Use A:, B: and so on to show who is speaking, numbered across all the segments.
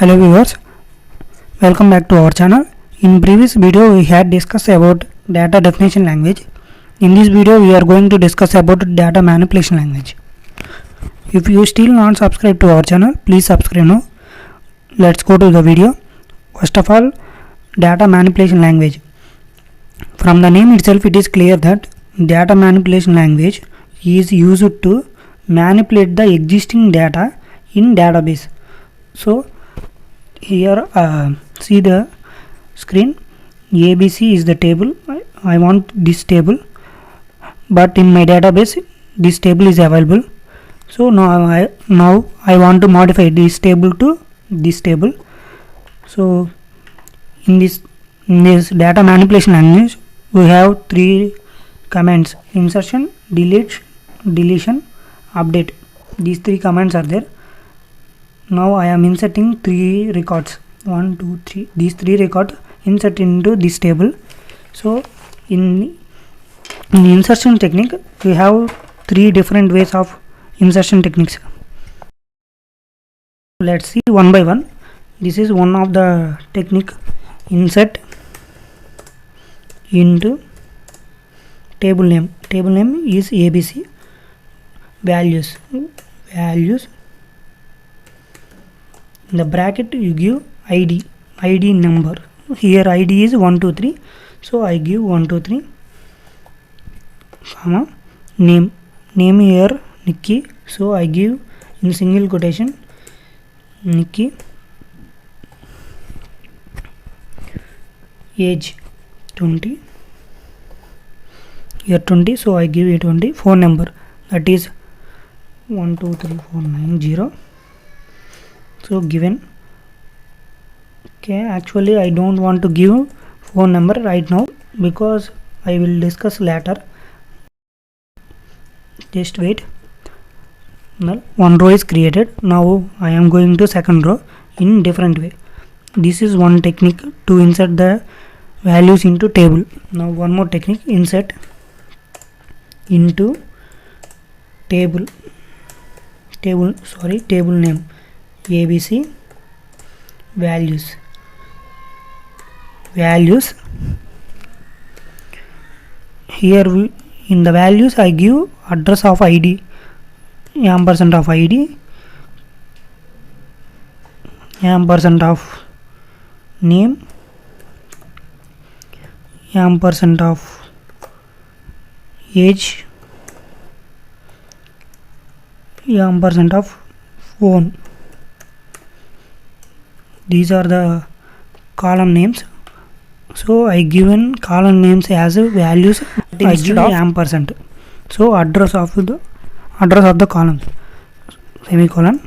A: Hello viewers, welcome back to our channel. In previous video we had discussed about data definition language. In this video we are going to discuss about data manipulation language. If you still not subscribed to our channel, please subscribe now. Let's go to the video. First of all, data manipulation language. From the name itself it is clear that data manipulation language is used to manipulate the existing data in database. So here see the screen. ABC is the table. I want this table, but in my database this table is available. So now I want to modify this table to this table. So in this data manipulation language we have three commands: insertion, delete, deletion, update. These three commands are there. Now I am inserting three records, 1 2 3. These three records insert into this table. So in insertion technique we have three different ways of insertion techniques. Let's see one by one. This is one of the technique: insert into table name. Table name is ABC. Values. In the bracket you give ID number. Here ID is 123, so I give 123, comma, name here Nikki, so I give in single quotation Nikki. Age 20, here 20, so I give it 20. Phone number, that is 123490. So given. Okay, actually I don't want to give phone number right now because I will discuss later. Just wait. Now one row is created. Now I am going to second row in different way. This is one technique to insert the values into table. Now one more technique: insert into table name ABC. Values. Here in the values I give address of ID, ampersand of ID, ampersand of name, ampersand of age, ampersand of phone. These are the column names. So I given column names as values. I give ampersand. So address of the column, semicolon.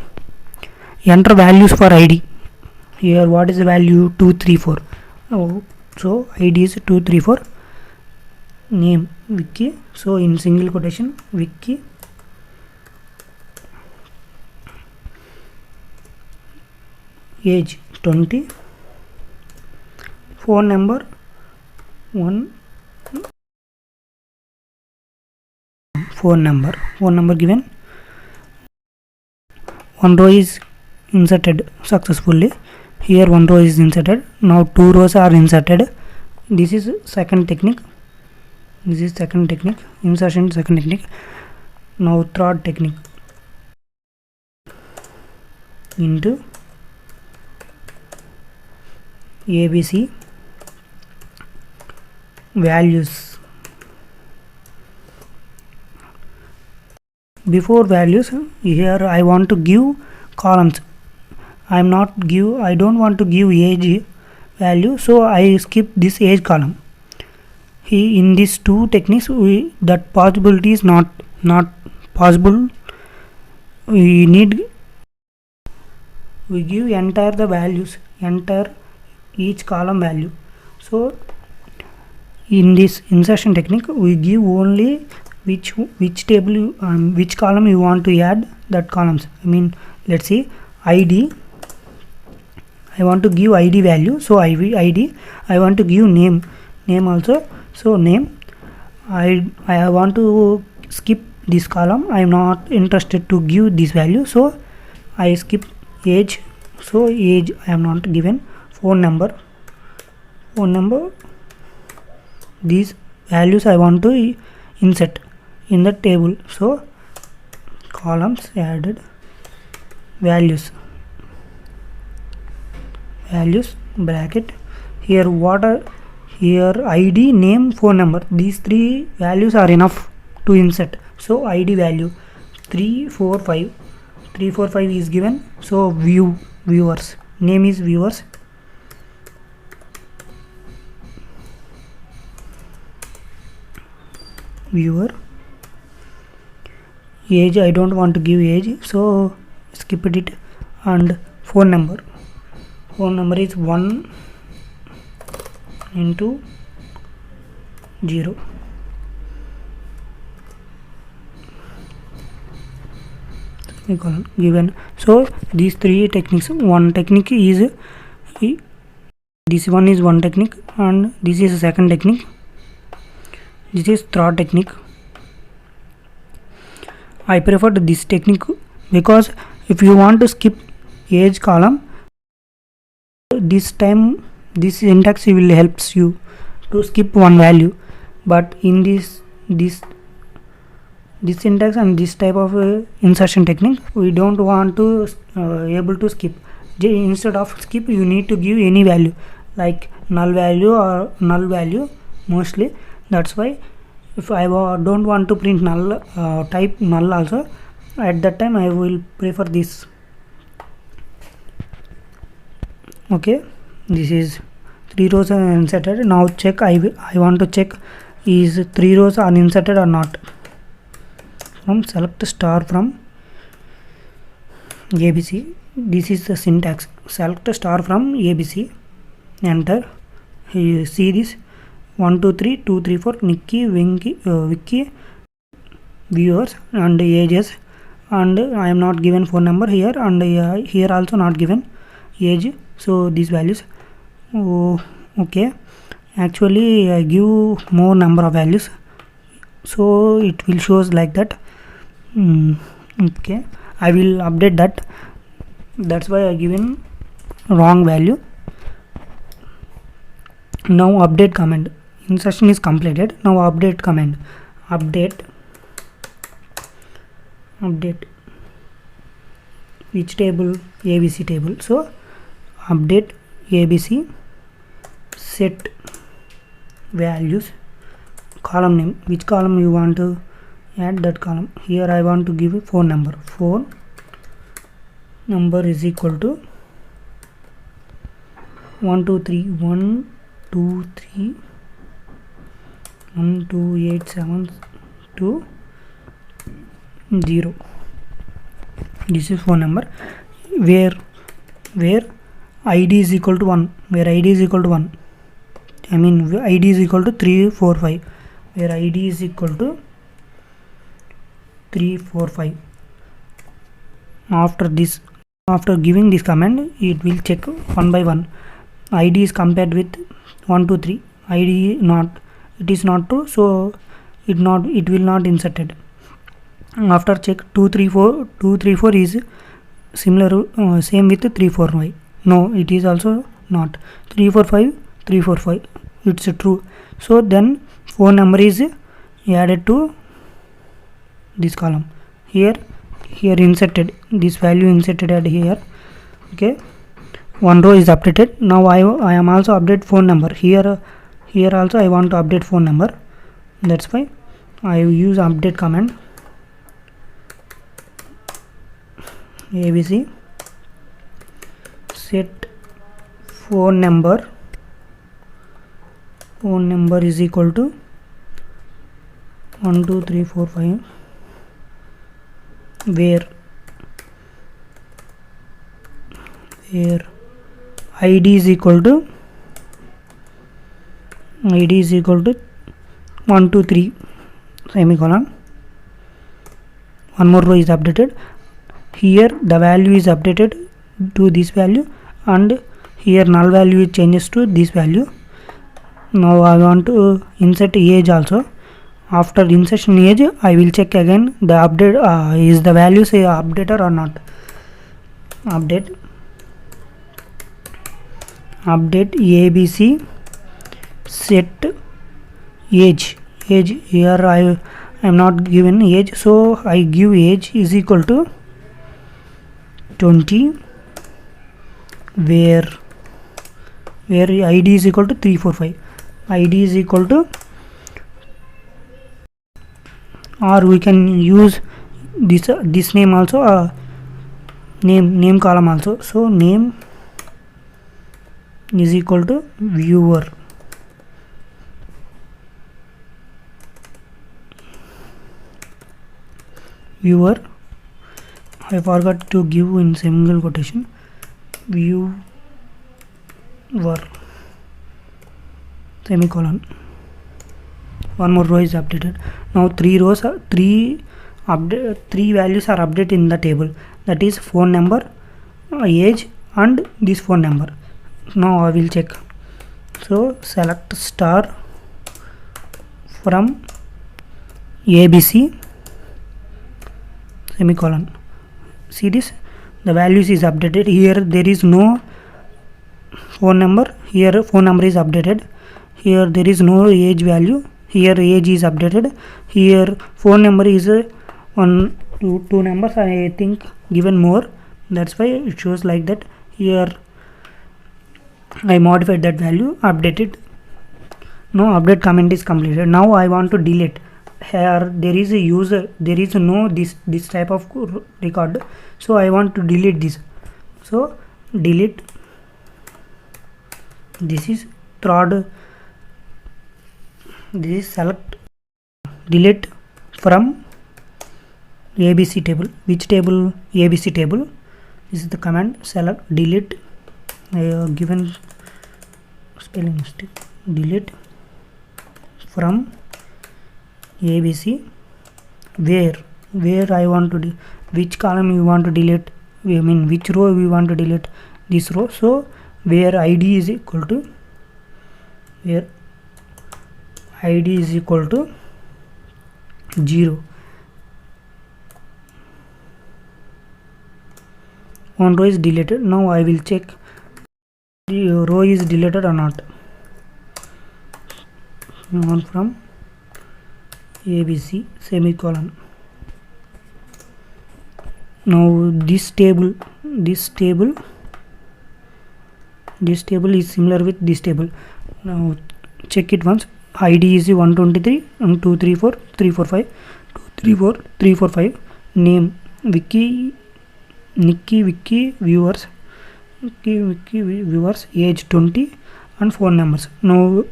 A: Enter values for ID. Here what is the value? 234. So ID is 234. Name Vicky. So in single quotation Vicky. Age 20. Phone number 1. Phone number given. One row is inserted successfully. Here one row is inserted. Now two rows are inserted. This is second technique. Insertion second technique. Now third technique: into ABC values. Before values, here I want to give columns. I don't want to give age value, so I skip this age column. In these two techniques that possibility is not possible. We give entire the values, entire each column value. So in this insertion technique we give only which table which column you want to add that columns. I mean, let's see ID. I want to give ID value, so ID. I want to give name also, so name. I want to skip this column. I am not interested to give this value, so I skip age, so age I am not given. Phone number, these values I want to insert in the table, so columns added, values bracket, here what are, here ID, name, phone number, these three values are enough to insert. So ID value 345 is given, so viewers, name is viewers, viewer, age I don't want to give age, so skip it, and phone number is 1 into 0. Given. So these three techniques, one technique is, this one is one technique, and this is a second technique, this is third technique. I preferred this technique because if you want to skip age column, this time this syntax will helps you to skip one value, but in this syntax and this type of insertion technique, we don't want to able to skip. Instead of skip, you need to give any value like null value or null value mostly. That's why if I don't want to print null, type null also, at that time I will prefer this. Okay, this is 3 rows are inserted. Now check, I want to check is 3 rows are inserted or not. From select star from ABC, this is the syntax, select star from ABC, enter. You see this 1 2 3 2 3 4 Nikki, Vicky, viewers and ages, and I am not given phone number here, and here also not given age, so these values. Okay, actually I give more number of values, so it will shows like that. Okay, I will update that, that's why I given wrong value. Now update command, insertion is completed. Now update command, update which table, ABC table, so update ABC, set values, column name, which column you want to add that column. Here I want to give a phone number, phone number is equal to 123123720. This is phone number, where ID is equal to 1, where ID is equal to 1, I mean ID is equal to 345, where ID is equal to 345. After this, after giving this command, it will check one by one. ID is compared with 1 2 3, ID not, it is not true, so it will not inserted. After check 234 is similar, same with 345, no, it is also not, 345 it's true, so then phone number is added to this column. Here inserted, this value inserted at here. Okay, one row is updated. Now I am also update phone number, here also I want to update phone number, that's why I use update command, ABC, set phone number is equal to 1 2 3 4 5, where ID is equal to 1 2 3 semicolon. One more row is updated. Here the value is updated to this value, and here null value changes to this value. Now I want to insert age also. After insertion age, I will check again the update, is the value say updated or not. Update update abc set age. Here I am not given age, so I give age is equal to 20, where id is equal to 345. id is equal to, or we can use this name also, name column also. So name is equal to viewer. I forgot to give in single quotation, viewer semicolon. One more row is updated. Now three values are updated in the table, that is phone number, age and this phone number. Now I will check. So select star from abc semicolon. See this, the values is updated. Here there is no phone number, here phone number is updated. Here there is no age value, here age is updated. Here phone number is two numbers, I think given more, that's why it shows like that. Here I modified that value, updated. Now update comment is completed. Now I want to delete. Here there is a user, there is no this type of record, so I want to delete this. So delete, this is third, this is select delete from abc table. Which table? abc table. This is the command, select delete, given spelling mistake, delete from abc, where I want to which column you want to delete, I mean which row we want to delete, this row. So where id is equal to, where id is equal to 0, one row is deleted. Now I will check the row is deleted or not. One from abc semicolon. Now this table is similar with this table. Now check it once. id is 123 and 234 345 234 345. Name Vicky viewers, age 20 and phone numbers. Now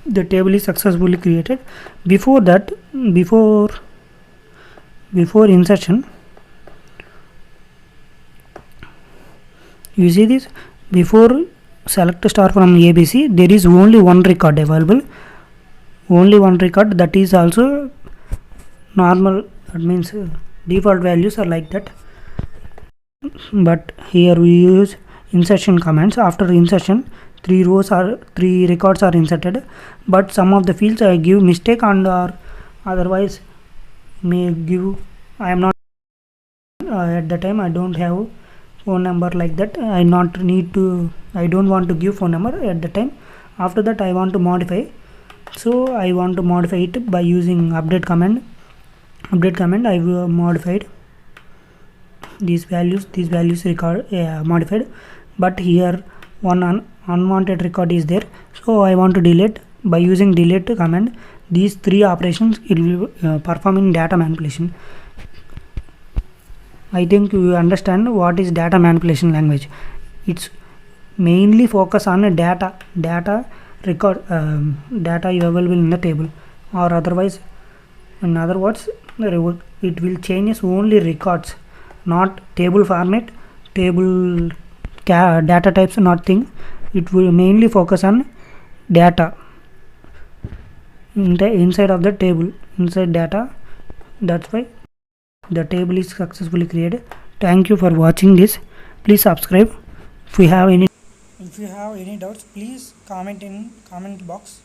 A: the table is successfully created. Before that, before insertion, you see this, before select star from abc, there is only one record available, only one record, that is also normal, that means default values are like that. But here we use insertion commands. After insertion, three records are inserted, but some of the fields I give mistake and or otherwise may give, I am not at the time I don't have phone number like that, I don't want to give phone number at the time. After that I want to modify, so I want to modify it by using update command. I will modified these values record modified, but here one unwanted record is there, so I want to delete. By using delete command, these three operations it will perform in data manipulation. I think you understand what is data manipulation language. It's mainly focus on data record, data available in the table, or otherwise, in other words, it will change only records, not table format, table data types, nothing. It will mainly focus on data inside of the table, inside data. That's why the table is successfully created. Thank you for watching this. Please subscribe. If you have any doubts, please comment in comment box.